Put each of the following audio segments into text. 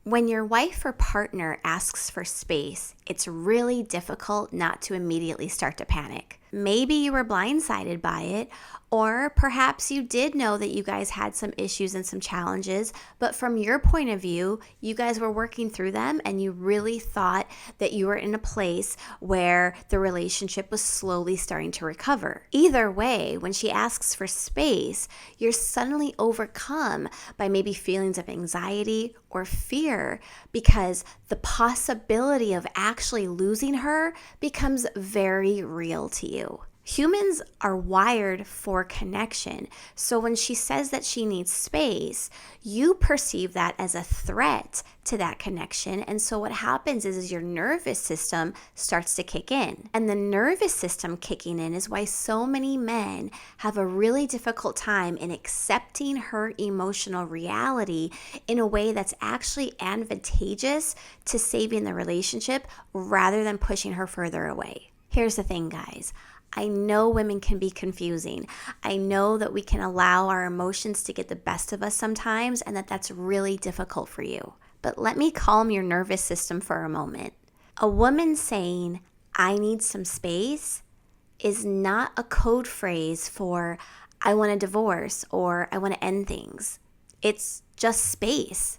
When your wife or partner asks for space, it's really difficult not to immediately start to panic. Maybe you were blindsided by it, or perhaps you did know that you guys had some issues and some challenges, but from your point of view, you guys were working through them and you really thought that you were in a place where the relationship was slowly starting to recover. Either way, when she asks for space, you're suddenly overcome by maybe feelings of anxiety or fear because the possibility of actually losing her becomes very real to you. Humans are wired for connection. So when she says that she needs space, you perceive that as a threat to that connection. And so what happens is your nervous system starts to kick in. And the nervous system kicking in is why so many men have a really difficult time in accepting her emotional reality in a way that's actually advantageous to saving the relationship rather than pushing her further away. Here's the thing, guys. I know women can be confusing. I know that we can allow our emotions to get the best of us sometimes, and that's really difficult for you. But let me calm your nervous system for a moment. A woman saying, "I need some space," is not a code phrase for, "I want a divorce" or "I want to end things." It's just space.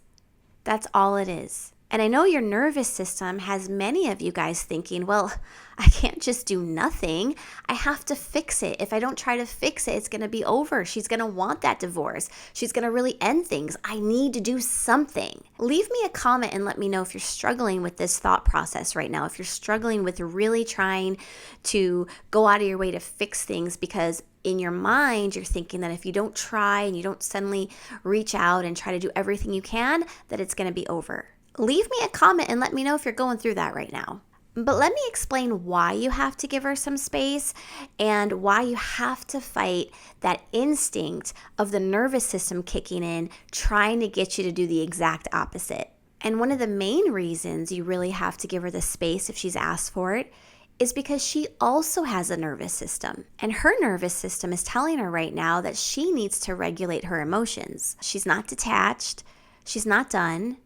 That's all it is. And I know your nervous system has many of you guys thinking, well, I can't just do nothing. I have to fix it. If I don't try to fix it, it's going to be over. She's going to want that divorce. She's going to really end things. I need to do something. Leave me a comment and let me know if you're struggling with this thought process right now, if you're struggling with really trying to go out of your way to fix things because in your mind, you're thinking that if you don't try and you don't suddenly reach out and try to do everything you can, that it's going to be over. Leave me a comment and let me know if you're going through that right now. But let me explain why you have to give her some space and why you have to fight that instinct of the nervous system kicking in, trying to get you to do the exact opposite. And one of the main reasons you really have to give her the space if she's asked for it is because she also has a nervous system. And her nervous system is telling her right now that she needs to regulate her emotions. She's not detached. She's not done.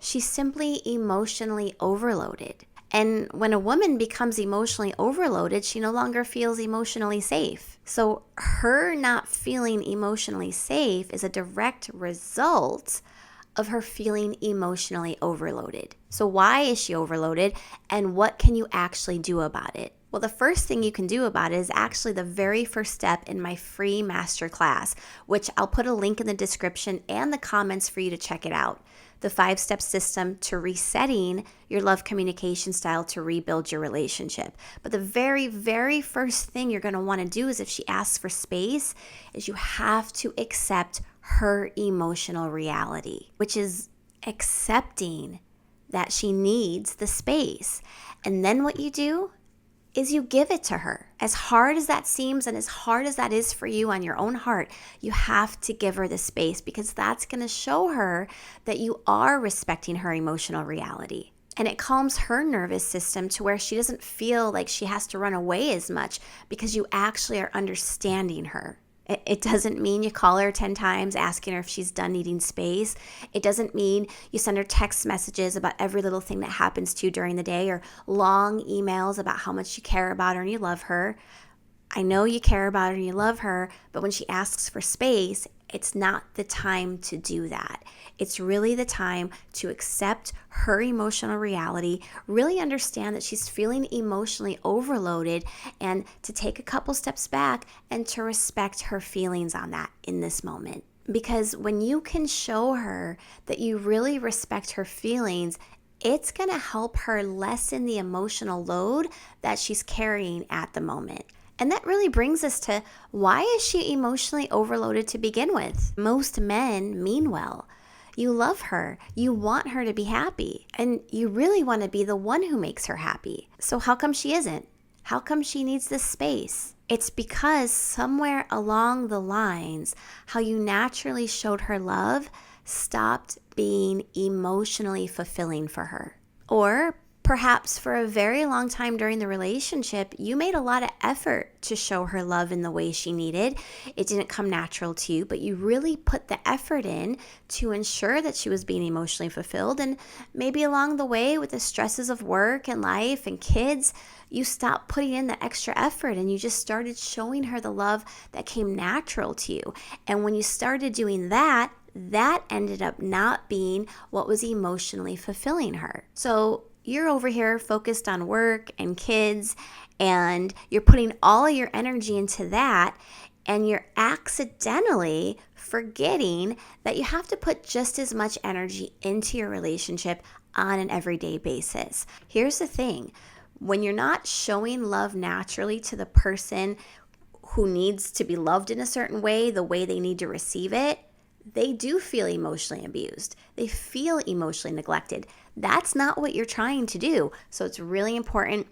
She's simply emotionally overloaded. And when a woman becomes emotionally overloaded, she no longer feels emotionally safe. So her not feeling emotionally safe is a direct result of her feeling emotionally overloaded. So why is she overloaded and what can you actually do about it? Well, the first thing you can do about it is actually the very first step in my free masterclass, which I'll put a link in the description and the comments for you to check it out. The 5-step system to resetting your love communication style to rebuild your relationship. But the very, very first thing you're going to want to do is if she asks for space, is you have to accept her emotional reality, which is accepting that she needs the space. And then what you do is you give it to her. As hard as that seems and as hard as that is for you on your own heart, you have to give her the space because that's going to show her that you are respecting her emotional reality. And it calms her nervous system to where she doesn't feel like she has to run away as much because you actually are understanding her. It doesn't mean you call her 10 times asking her if she's done needing space. It doesn't mean you send her text messages about every little thing that happens to you during the day or long emails about how much you care about her and you love her. I know you care about her and you love her, but when she asks for space, it's not the time to do that. It's really the time to accept her emotional reality, really understand that she's feeling emotionally overloaded, and to take a couple steps back and to respect her feelings on that in this moment. Because when you can show her that you really respect her feelings, it's going to help her lessen the emotional load that she's carrying at the moment. And that really brings us to, why is she emotionally overloaded to begin with? Most men mean well. You love her. You want her to be happy. And you really want to be the one who makes her happy. So how come she isn't? How come she needs this space? It's because somewhere along the lines, how you naturally showed her love stopped being emotionally fulfilling for her. Or Perhaps for a very long time during the relationship, you made a lot of effort to show her love in the way she needed. It didn't come natural to you, but you really put the effort in to ensure that she was being emotionally fulfilled. And maybe along the way, with the stresses of work and life and kids, you stopped putting in the extra effort and you just started showing her the love that came natural to you. And when you started doing that, that ended up not being what was emotionally fulfilling her. So you're over here focused on work and kids, and you're putting all of your energy into that, and you're accidentally forgetting that you have to put just as much energy into your relationship on an everyday basis. Here's the thing. When you're not showing love naturally to the person who needs to be loved in a certain way, the way they need to receive it, they do feel emotionally abused. They feel emotionally neglected. That's not what you're trying to do. So it's really important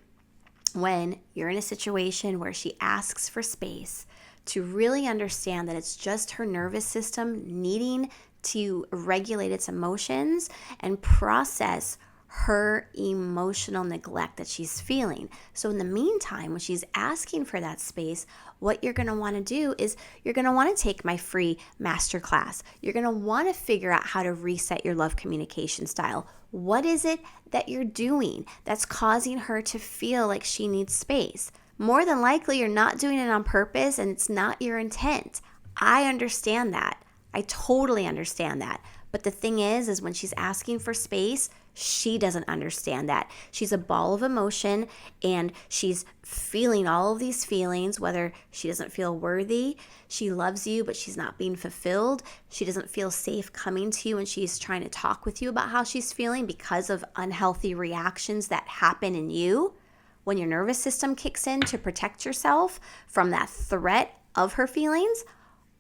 when you're in a situation where she asks for space to really understand that it's just her nervous system needing to regulate its emotions and process her emotional neglect that she's feeling. So in the meantime, when she's asking for that space, what you're going to want to do is you're going to want to take my free masterclass. You're going to want to figure out how to reset your love communication style. What is it that you're doing that's causing her to feel like she needs space? More than likely, you're not doing it on purpose and it's not your intent. I understand that. I totally understand that. But the thing is when she's asking for space, she doesn't understand that. She's a ball of emotion and she's feeling all of these feelings, whether she doesn't feel worthy, she loves you, but she's not being fulfilled. She doesn't feel safe coming to you and she's trying to talk with you about how she's feeling because of unhealthy reactions that happen in you. When your nervous system kicks in to protect yourself from that threat of her feelings,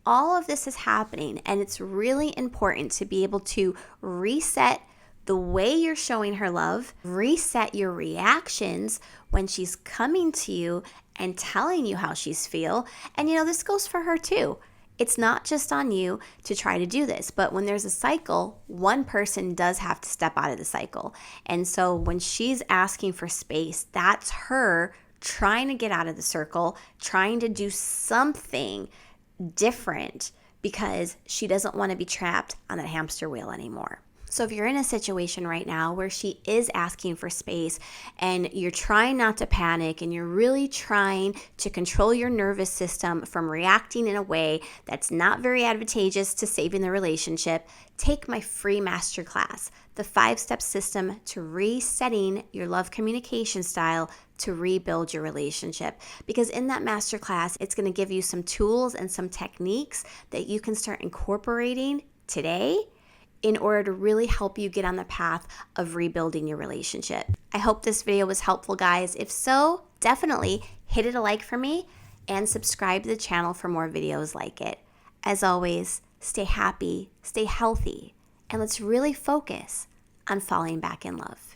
all of this is happening, and it's really important to be able to reset the way you're showing her love, reset your reactions when she's coming to you and telling you how she's feel. And this goes for her too. It's not just on you to try to do this, but when there's a cycle, one person does have to step out of the cycle. And so when she's asking for space, that's her trying to get out of the circle, trying to do something different because she doesn't want to be trapped on that hamster wheel anymore. So if you're in a situation right now where she is asking for space and you're trying not to panic and you're really trying to control your nervous system from reacting in a way that's not very advantageous to saving the relationship, take my free masterclass, the 5-step system to resetting your love communication style to rebuild your relationship. Because in that masterclass, it's going to give you some tools and some techniques that you can start incorporating today in order to really help you get on the path of rebuilding your relationship. I hope this video was helpful, guys. If so, definitely hit it a like for me and subscribe to the channel for more videos like it. As always, stay happy, stay healthy, and let's really focus on falling back in love.